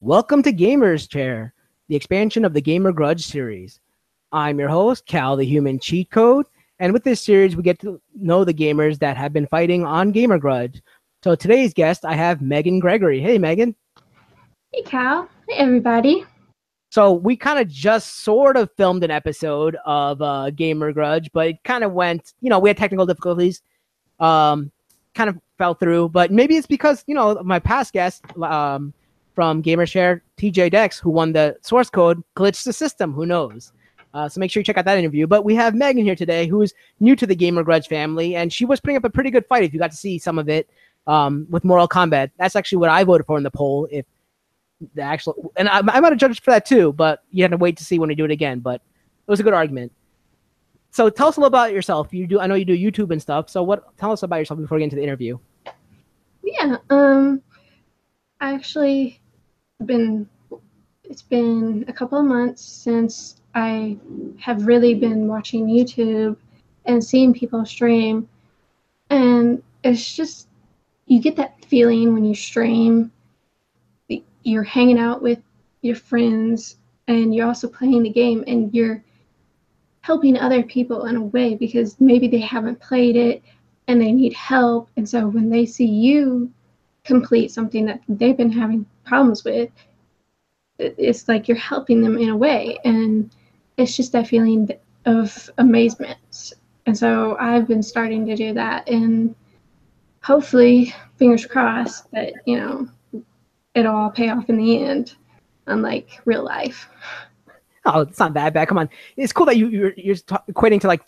Welcome to Gamer's Chair, the expansion of the Gamer Grudge series. I'm your host, Cal the Human Cheat Code, and with this series, we get to know the gamers that have been fighting on Gamer Grudge. So today's guest, I have Megan Gregory. Hey, Megan. Hey, Cal. Hey, everybody. So we kind of just sort of filmed an episode of Gamer Grudge, but it kind of went, we had technical difficulties, kind of fell through, but maybe it's because, my past guest, from GamerShare, TJ Dex, who won the source code, glitched the system. Who knows? So make sure you check out that interview. But we have Megan here today, who is new to the Gamer Grudge family, and she was putting up a pretty good fight. If you got to see some of it with Mortal Kombat, that's actually what I voted for in the poll. If the actual, and I might have judged for that too, but you had to wait to see when we do it again. But it was a good argument. So tell us a little about yourself. I know you do YouTube and stuff. So tell us about yourself before we get into the interview. Yeah. Actually, it's been a couple of months since I have really been watching YouTube and seeing people stream, and it's just you get that feeling when you stream. You're hanging out with your friends, and you're also playing the game, and you're helping other people in a way because maybe they haven't played it and they need help, and so when they see you complete something that they've been having problems with, it's like you're helping them in a way, and it's just that feeling of amazement. And so I've been starting to do that, and hopefully, fingers crossed, that it'll all pay off in the end, unlike real life. Oh, it's not that bad. Come on, it's cool that you're equating to like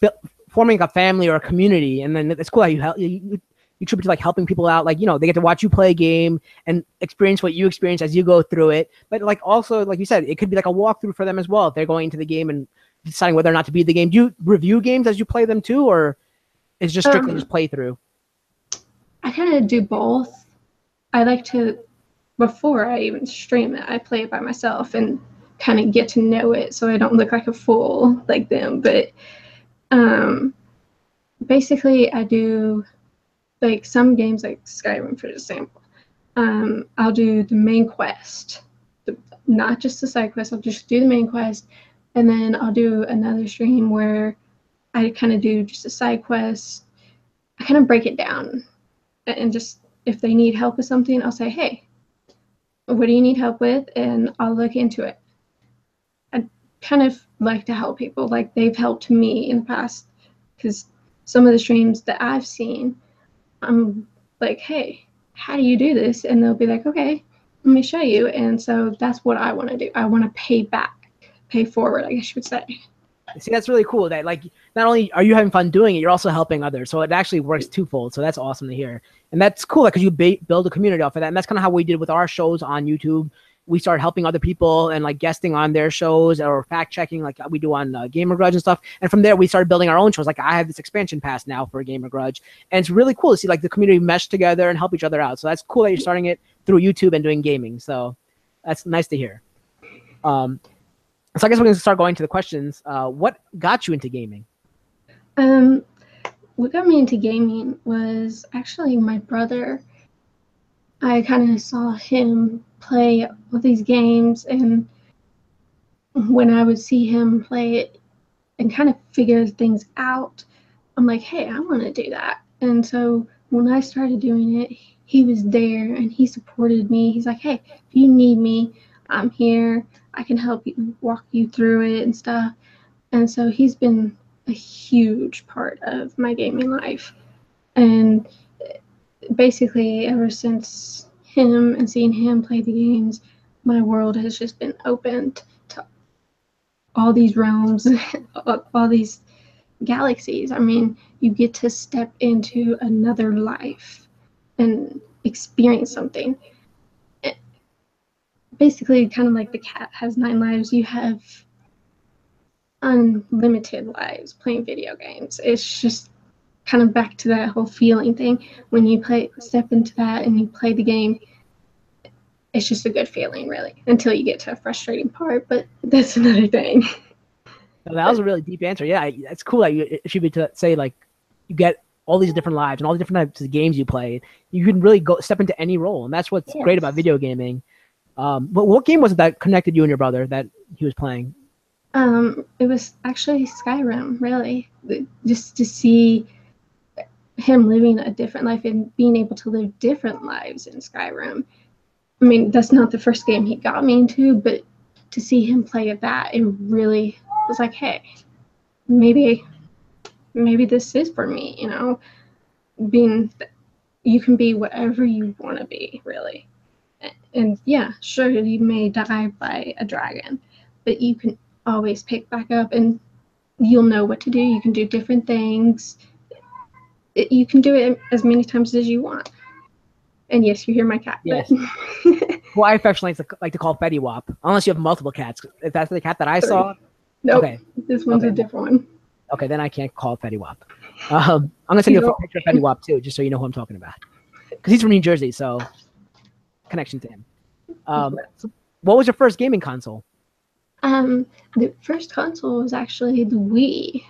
forming a family or a community, and then it's cool that you contribute to like helping people out. Like, they get to watch you play a game and experience what you experience as you go through it. But like also, like you said, it could be like a walkthrough for them as well if they're going into the game and deciding whether or not to beat the game. Do you review games as you play them too, or is it just strictly just playthrough? I kind of do both. I like to, before I even stream it, I play it by myself and kind of get to know it so I don't look like a fool like them. But basically, I do like some games like Skyrim, for example. I'll do the main quest, not just the side quest. I'll just do the main quest, and then I'll do another stream where I kind of do just a side quest. I kind of break it down, and just if they need help with something, I'll say, hey, what do you need help with? And I'll look into it. I kind of like to help people like they've helped me in the past, because some of the streams that I've seen, I'm like, hey, how do you do this? And they'll be like, okay, let me show you. And so that's what I want to do. I want to pay forward, I guess you would say. See, that's really cool that like not only are you having fun doing it, you're also helping others. So it actually works twofold. So that's awesome to hear. And that's cool because you build a community off of that. And that's kind of how we did with our shows on YouTube. We started helping other people and like guesting on their shows or fact checking like we do on Gamer Grudge and stuff. And from there, we started building our own shows. Like I have this expansion pass now for Gamer Grudge. And it's really cool to see like the community mesh together and help each other out. So that's cool that you're starting it through YouTube and doing gaming. So that's nice to hear. So I guess we're going to start going to the questions. What got you into gaming? What got me into gaming was actually my brother. I kind of saw him play all these games, and when I would see him play it and kind of figure things out, I'm like, hey, I want to do that. And so when I started doing it, he was there and he supported me. He's like, hey, if you need me, I'm here. I can help you, walk you through it and stuff. And so he's been a huge part of my gaming life. And basically ever since him and seeing him play the games, my world has just been opened to all these realms, all these galaxies. I mean, you get to step into another life and experience something. Basically, kind of like the cat has 9 lives, you have unlimited lives playing video games. It's just kind of back to that whole feeling thing. When you step into that and you play the game, it's just a good feeling, really, until you get to a frustrating part, but that's another thing. That was a really deep answer. Yeah, it's cool that you attribute to say like you get all these different lives and all the different types of games you play. You can really go step into any role, and that's what's great about video gaming. But what game was it that connected you and your brother that he was playing? It was actually Skyrim, really. Just to see him living a different life and being able to live different lives in Skyrim. I mean, that's not the first game he got me into, but to see him play at that, it really was like, hey, maybe this is for me, you know, you can be whatever you want to be, really. And yeah, sure, you may die by a dragon, but you can always pick back up and you'll know what to do. You can do different things. You can do it as many times as you want. And yes, you hear my cat. Yes. Well, I affectionately like to call Fetty Wap, unless you have multiple cats. If that's the cat that I saw. Nope. Okay. This one's a different one. Okay, then I can't call it Fetty Wap. I'm going to send you a picture of Fetty Wap, too, just so you know who I'm talking about. Because he's from New Jersey, so connection to him. So what was your first gaming console? The first console was actually the Wii.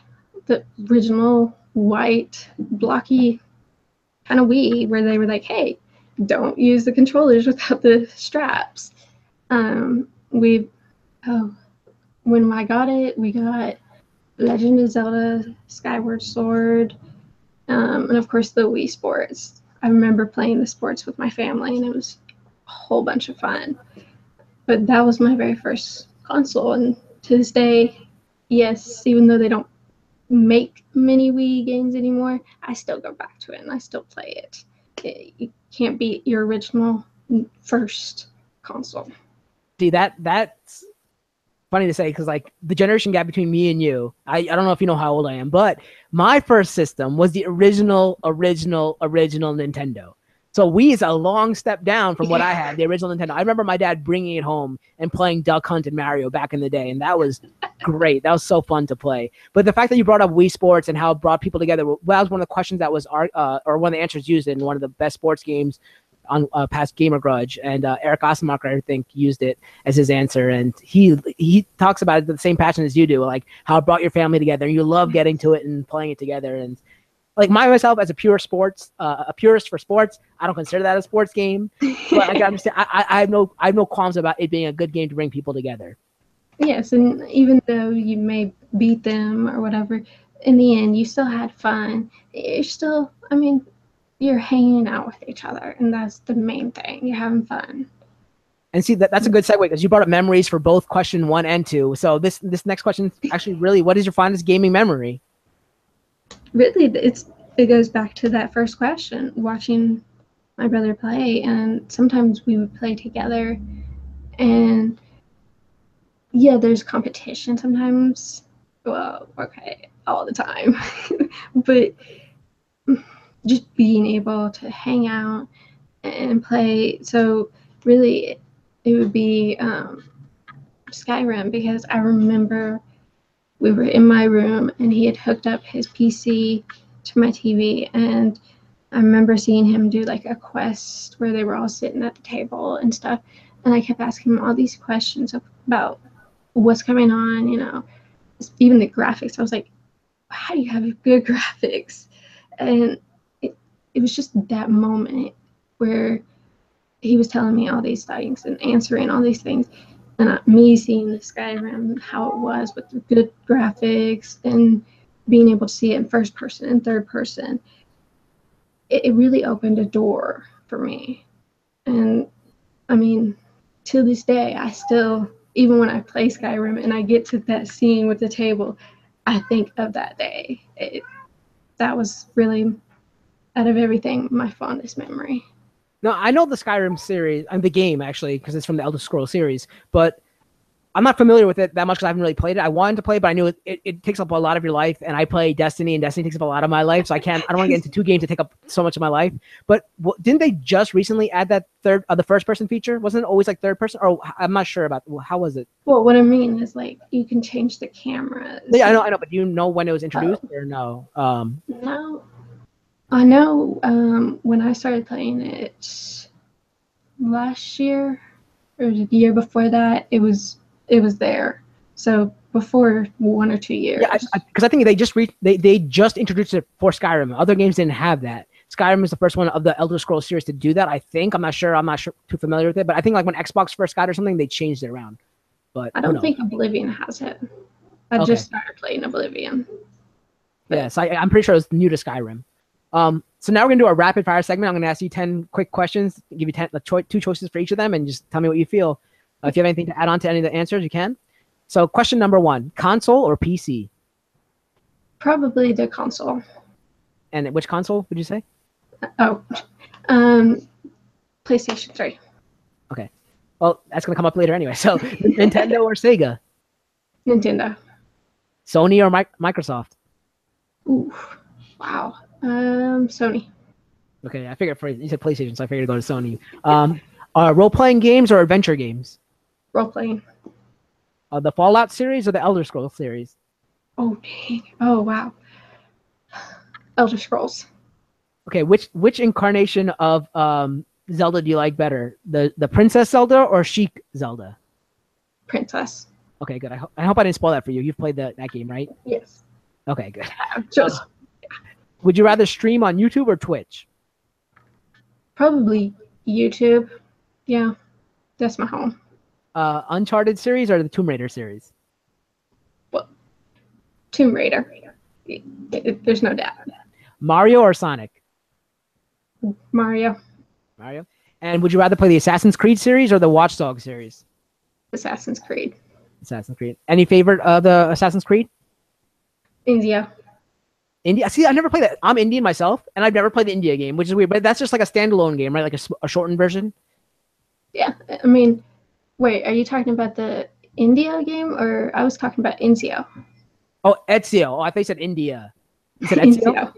The original white, blocky kind of Wii, where they were like, hey, don't use the controllers without the straps. When I got it, we got Legend of Zelda, Skyward Sword, and of course the Wii Sports. I remember playing the sports with my family, and it was a whole bunch of fun. But that was my very first console, and to this day, yes, even though they don't make many Wii games anymore, I still go back to it and I still play it. You can't beat your original first console. See, that's funny to say, because like the generation gap between me and you, I don't know if you know how old I am, but my first system was the original Nintendo. So Wii is a long step down from what I had, the original Nintendo. I remember my dad bringing it home and playing Duck Hunt and Mario back in the day, and that was great. That was so fun to play. But the fact that you brought up Wii Sports and how it brought people together, well, that was one of the questions that was or one of the answers used in one of the best sports games on past Gamer Grudge, and Eric Osmacher, I think, used it as his answer, and he talks about it with the same passion as you do, like how it brought your family together, and you love getting to it and playing it together. And like myself, as a purist for sports, I don't consider that a sports game, but I can understand. I have no qualms about it being a good game to bring people together. Yes, and even though you may beat them or whatever, in the end, you still had fun. You're still, I mean, you're hanging out with each other, and that's the main thing. You're having fun. And see, that's a good segue, because you brought up memories for both question 1 and 2. So this next question is actually really, what is your fondest gaming memory? Really, it goes back to that first question, watching my brother play, and sometimes we would play together, and yeah, there's competition sometimes. Well, okay, all the time, but just being able to hang out and play. So really, it would be Skyrim, because I remember we were in my room and he had hooked up his PC to my TV, and I remember seeing him do like a quest where they were all sitting at the table and stuff, and I kept asking him all these questions about what's going on, you know, even the graphics. I was like, how do you have good graphics? And it was just that moment where he was telling me all these things and answering all these things, and me seeing the Skyrim, how it was with the good graphics and being able to see it in first person and third person, it really opened a door for me. And I mean, to this day, I still, even when I play Skyrim and I get to that scene with the table, I think of that day. That was really, out of everything, my fondest memory. No, I know the Skyrim series, and the game actually, because it's from the Elder Scrolls series, but I'm not familiar with it that much because I haven't really played it. I wanted to play, but I knew it takes up a lot of your life, and I play Destiny, and Destiny takes up a lot of my life, so I don't want to get into 2 games that take up so much of my life. But didn't they just recently add that the first-person feature? Wasn't it always like third-person? Or I'm not sure about, how was it? Well, what I mean is, like, you can change the cameras. Yeah, I know, but do you know when it was introduced or no? No. I know when I started playing it last year or the year before that, it was there. So before 1 or 2 years. Yeah, because I think they just introduced it for Skyrim. Other games didn't have that. Skyrim is the first one of the Elder Scrolls series to do that. I think. I'm not sure. I'm not sure, too familiar with it, but I think like when Xbox first got or something, they changed it around. But I don't think Oblivion has it. I just started playing Oblivion. Yes, I'm pretty sure it's new to Skyrim. So now we're gonna do a rapid fire segment. I'm gonna ask you 10 quick questions, give you 2 choices for each of them, and just tell me what you feel. If you have anything to add on to any of the answers, you can. So question number 1, console or PC? Probably the console. And which console would you say? Oh, PlayStation 3. Okay. Well, that's going to come up later anyway. So Nintendo or Sega? Nintendo. Sony or Microsoft? Ooh, wow. Sony. Okay, I figured you said PlayStation, so I figured to go to Sony. Role-playing games or adventure games? Role-playing. The Fallout series or the Elder Scrolls series? Oh, dang. Oh, wow. Elder Scrolls. Okay, which incarnation of Zelda do you like better? The Princess Zelda or Sheik Zelda? Princess. Okay, good. I hope I didn't spoil that for you. You've played that game, right? Yes. Okay, good. Just. Would you rather stream on YouTube or Twitch? Probably YouTube. Yeah, that's my home. Uncharted series or the Tomb Raider series? Well, Tomb Raider. There's no doubt. Mario or Sonic? Mario. And would you rather play the Assassin's Creed series or the Watch Dogs series? Assassin's Creed. Any favorite of the Assassin's Creed? India. See, I never played that. I'm Indian myself, and I've never played the India game, which is weird. But that's just like a standalone game, right? Like a shortened version. Yeah, I mean, wait, are you talking about the India game, or I was talking about Ezio? Oh, Ezio. Oh, I thought you said India. You said Ezio?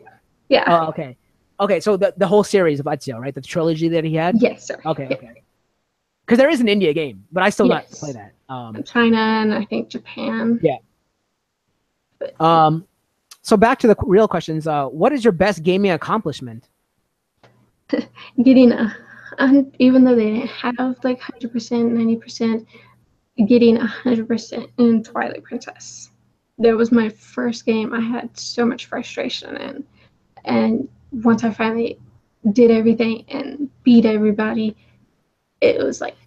Yeah. Oh, okay. Okay, so the whole series of Ezio, right? The trilogy that he had? Yes, sir. Okay, yeah. okay. Because there is an India game, but I still not play that. China and I think Japan. Yeah. But, so back to the real questions. What is your best gaming accomplishment? Getting even though they didn't have like 100%, 90%, getting 100% in Twilight Princess. That was my first game I had so much frustration in. And once I finally did everything and beat everybody, it was like,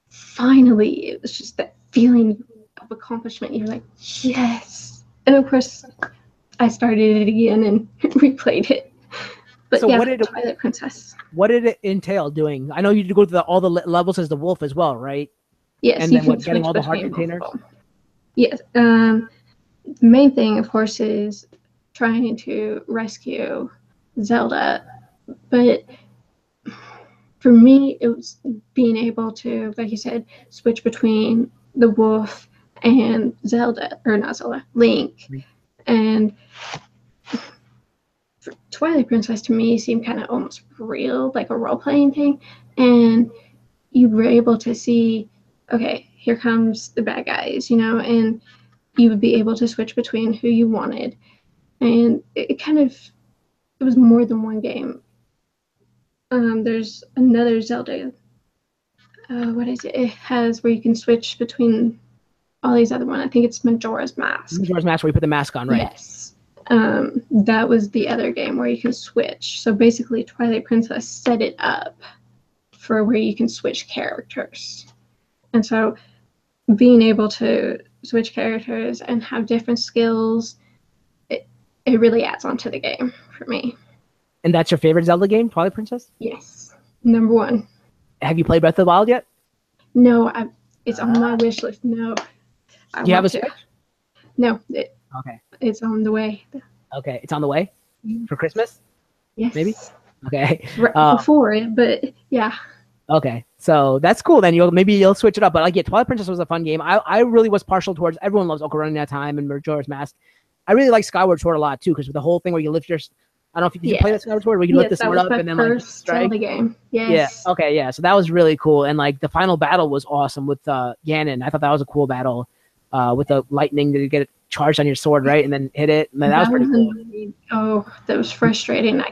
finally, it was just that feeling of accomplishment. You're like, yes. And of course, I started it again and replayed it. But so yeah, Twilight Princess. What did it entail doing? I know you go through all the levels as the wolf as well, right? Yes. And then getting all the heart containers? Yes. The main thing, of course, is trying to rescue Zelda. But for me, it was being able to, like you said, switch between the wolf and Zelda, or not Zelda, Link. And Twilight Princess to me seemed kind of almost real, like a role-playing thing. And you were able to see, okay, here comes the bad guys, and you would be able to switch between who you wanted. And it was more than one game. There's another Zelda. What is it? It has where you can switch between all these other ones. I think it's Majora's Mask. Majora's Mask, where you put the mask on, right? Yes. That was the other game where you can switch. So basically, Twilight Princess set it up for where you can switch characters. And so being able to switch characters and have different skills, it really adds on to the game for me. And that's your favorite Zelda game, Twilight Princess? Yes. Number 1. Have you played Breath of the Wild yet? No, it's on my wish list. No. Do you have a Switch? No. Okay. It's on the way. Okay. It's on the way? For Christmas? Yes. Maybe? Okay. Right before it, but yeah. Okay. So that's cool. Then maybe you'll switch it up. But Twilight Princess was a fun game. I really was partial towards, everyone loves Ocarina of Time and Majora's Mask. I really like Skyward Sword a lot too, because with the whole thing where you lift your, I don't know if you play that Skyward Sword where you lift the sword up and then like strike. The game. Yes. Yeah. Okay. Yeah. So that was really cool, and like the final battle was awesome with Ganon. I thought that was a cool battle with the lightning to get it charged on your sword, right, and then hit it. And that was pretty cool. That was frustrating.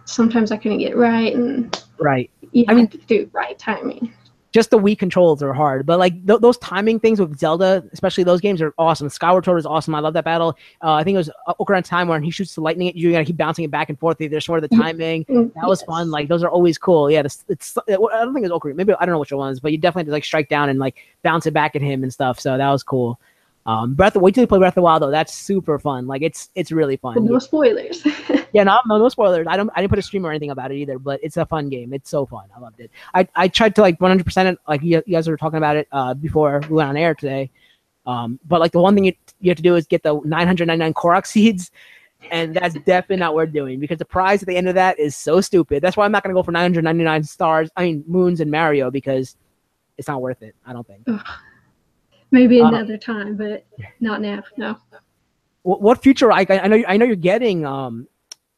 Sometimes I couldn't get it right, and right. You had to do right timing. Just the Wii controls are hard, but like those timing things with Zelda, especially those games, are awesome. Skyward Sword is awesome. I love that battle. I think it was Ocarina of Time when he shoots the lightning at you. You gotta keep bouncing it back and forth. There's sort of the timing. That was fun. Like those are always cool. Yeah, I don't think it's Ocarina. Maybe I don't know which one it was, but you definitely had to like strike down and like bounce it back at him and stuff. So that was cool. Wait till you play Breath of the Wild though. That's super fun. Like it's really fun. No spoilers. Yeah, no spoilers. I didn't put a stream or anything about it either, but it's a fun game. It's so fun. I loved it. I tried to like 100% it, like you guys were talking about it before we went on air today. But like the one thing you have to do is get the 999 Korok seeds, and that's definitely not worth doing because the prize at the end of that is so stupid. That's why I'm not gonna go for 999 stars. I mean moons in Mario because it's not worth it. I don't think. Maybe another time, but not now. No. What future? I know you're getting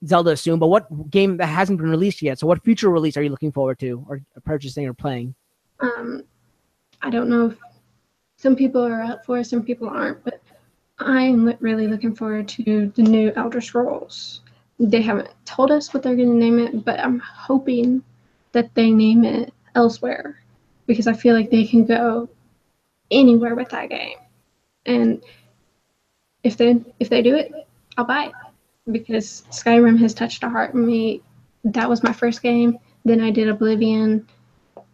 Zelda soon, but what game that hasn't been released yet? So what future release are you looking forward to or purchasing or playing? I don't know if some people are up for it, some people aren't, but I'm really looking forward to the new Elder Scrolls. They haven't told us what they're going to name it, but I'm hoping that they name it Elsewhere because I feel like they can go anywhere with that game. And if they do it, I'll buy it because Skyrim has touched a heart in me. That was my first game. Then I did Oblivion,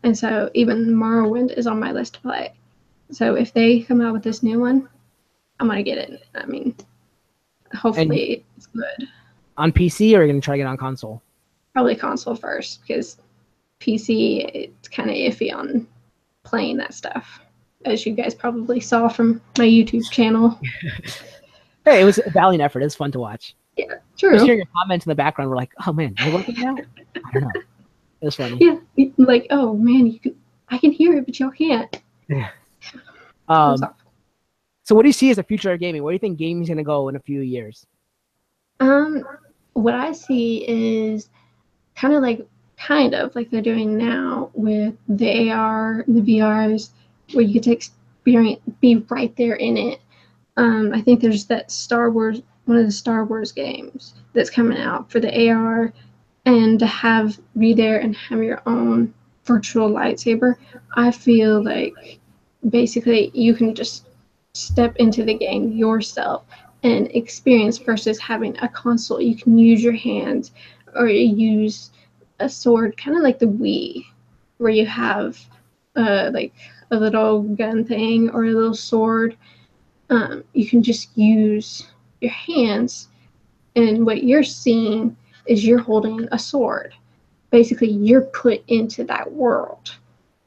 and so even Morrowind is on my list to play. So if they come out with this new one, I'm gonna get it. I mean, hopefully it's good. On PC, or are you gonna try to get on console? Probably console first because PC it's kind of iffy on playing that stuff, as you guys probably saw from my YouTube channel. Hey, it was a valiant effort. It was fun to watch. Yeah, true. Just hearing your comments in the background, we're like, oh man, is it working now? I don't know. It was funny. Yeah, like, oh man, I can hear it, but y'all can't. Yeah. So what do you see as the future of gaming? Where do you think gaming is going to go in a few years? What I see is kind of like they're doing now with the AR, the VRs, where you get to be right there in it. I think there's that one of the Star Wars games that's coming out for the AR, and to be there and have your own virtual lightsaber. I feel like basically you can just step into the game yourself and experience versus having a console. You can use your hands or use a sword, kind of like the Wii, where you have like a little gun thing or a little sword. You can just use your hands, and what you're seeing is you're holding a sword. Basically, you're put into that world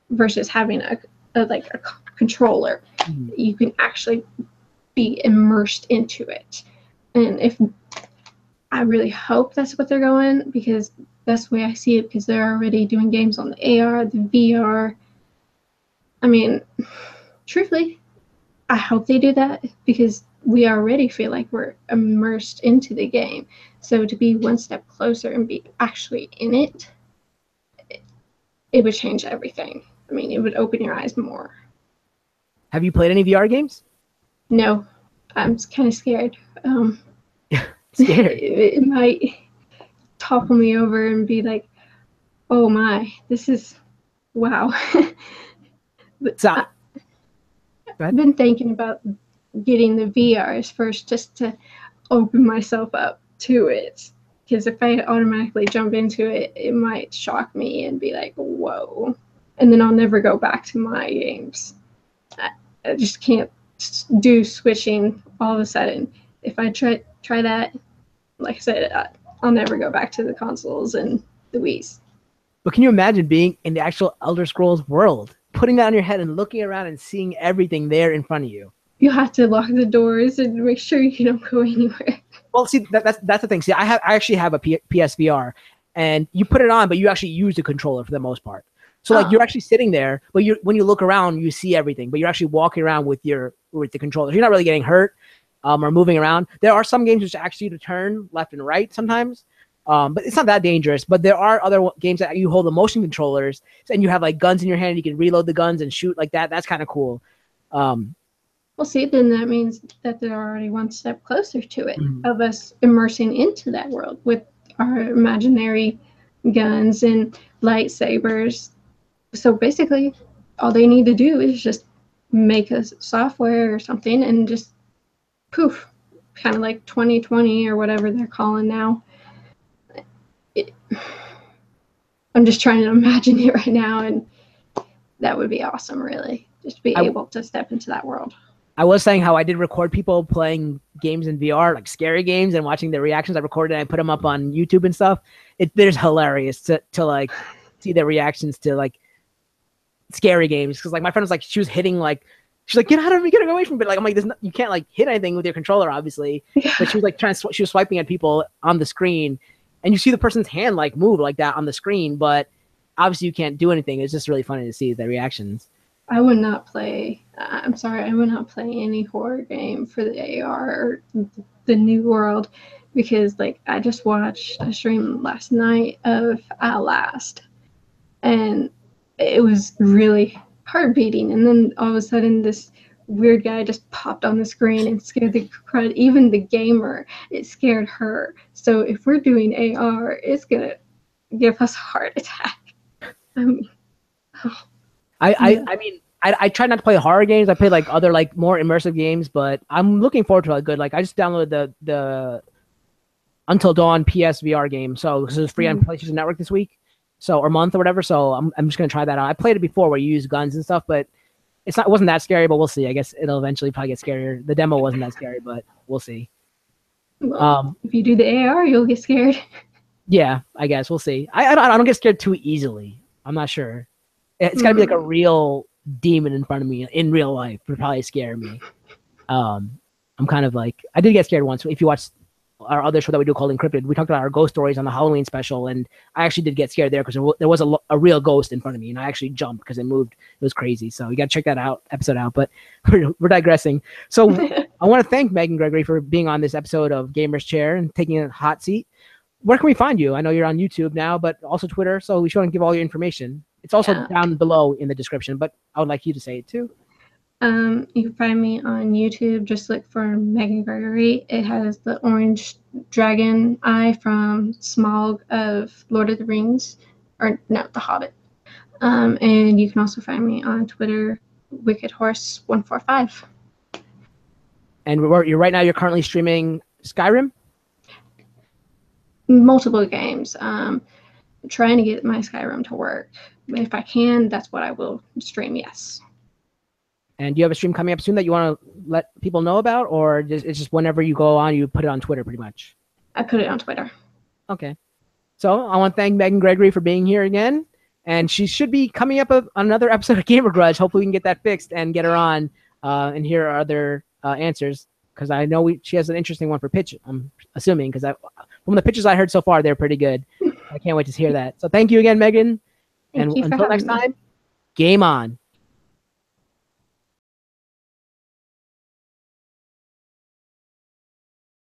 versus having a controller. Mm-hmm. You can actually be immersed into it. And I really hope that's what they're going, because that's the way I see it, because they're already doing games on the AR, the VR. I mean, truthfully, I hope they do that, because we already feel like we're immersed into the game. So to be one step closer and be actually in it, it would change everything. I mean, it would open your eyes more. Have you played any VR games? No, I'm kind of scared. Scared? It might topple me over and be like, oh my, this is, wow. But I've been thinking about getting the VRs first, just to open myself up to it. Because if I automatically jump into it, it might shock me and be like, whoa. And then I'll never go back to my games. I just can't do switching all of a sudden. If I try that, like I said, I'll never go back to the consoles and the Wiis. But can you imagine being in the actual Elder Scrolls world, putting that on your head and looking around and seeing everything there in front of you? You have to lock the doors and make sure you don't go anywhere. Well, see, that's the thing. See, I actually have a PSVR, and you put it on, but you actually use the controller for the most part. So like you're actually sitting there, but when you look around, you see everything. But you're actually walking around with the controller. You're not really getting hurt or moving around. There are some games which actually to turn left and right sometimes, but it's not that dangerous. But there are other games that you hold the motion controllers, and you have like guns in your hand. And you can reload the guns and shoot like that. That's kind of cool. Well, see, then that means that they're already one step closer to it, of us immersing into that world with our imaginary guns and lightsabers. So basically, all they need to do is just make a software or something and just poof, kind of like 2020 or whatever they're calling now. I'm just trying to imagine it right now, and that would be awesome, really, just to be able to step into that world. I was saying how I did record people playing games in VR, like scary games, and watching their reactions. I recorded and I put them up on YouTube and stuff. There's hilarious to like see their reactions to like scary games, because like my friend was like, she was hitting like, she's like, get out of me, get away from me. But like, I'm like, you can't like hit anything with your controller, obviously. Yeah. But she was like she was swiping at people on the screen, and you see the person's hand like move like that on the screen, but obviously you can't do anything. It's just really funny to see their reactions. I would not play. I'm sorry, I would not play any horror game for the AR or the New World, because like I just watched a stream last night of Outlast, and it was really heart beating. And then all of a sudden, this weird guy just popped on the screen and scared the crud. Even the gamer, it scared her. So if we're doing AR, it's gonna give us a heart attack. I mean, oh. I mean, I try not to play horror games. I play like other like more immersive games, but I'm looking forward to a good. Like I just downloaded the Until Dawn PSVR game, so this is free on PlayStation Network this week, or month or whatever. So I'm just gonna try that out. I played it before where you use guns and stuff, but it wasn't that scary. But we'll see. I guess it'll eventually probably get scarier. The demo wasn't that scary, but we'll see. Well, if you do the AR, you'll get scared. Yeah, I guess we'll see. I don't get scared too easily. I'm not sure. It's got to be like a real demon in front of me in real life would probably scare me. I'm kind of like, I did get scared once. If you watch our other show that we do called Encrypted, we talked about our ghost stories on the Halloween special, and I actually did get scared there because there was a real ghost in front of me, and I actually jumped because it moved. It was crazy. So you got to check that episode out. But we're digressing. So I want to thank Megan Gregory for being on this episode of Gamer's Chair and taking a hot seat. Where can we find you? I know you're on YouTube now, but also Twitter. So we should give all your information. It's also down below in the description, but I would like you to say it too. You can find me on YouTube. Just look for Megan Gregory. It has the orange dragon eye from Smaug of Lord of the Rings, or no, The Hobbit. And you can also find me on Twitter, WickedHorse145. And you're currently streaming Skyrim? Multiple games. Trying to get my Skyrim to work. If I can, that's what I will stream, yes. And do you have a stream coming up soon that you want to let people know about, or it's just whenever you go on, you put it on Twitter pretty much? I put it on Twitter. Okay. So I want to thank Megan Gregory for being here again. And she should be coming up on another episode of Gamer Grudge. Hopefully we can get that fixed and get her on and hear our other answers, because I know she has an interesting one for pitch, I'm assuming, because from the pitches I heard so far, they're pretty good. I can't wait to hear that. So thank you again, Megan. And until next time, game on.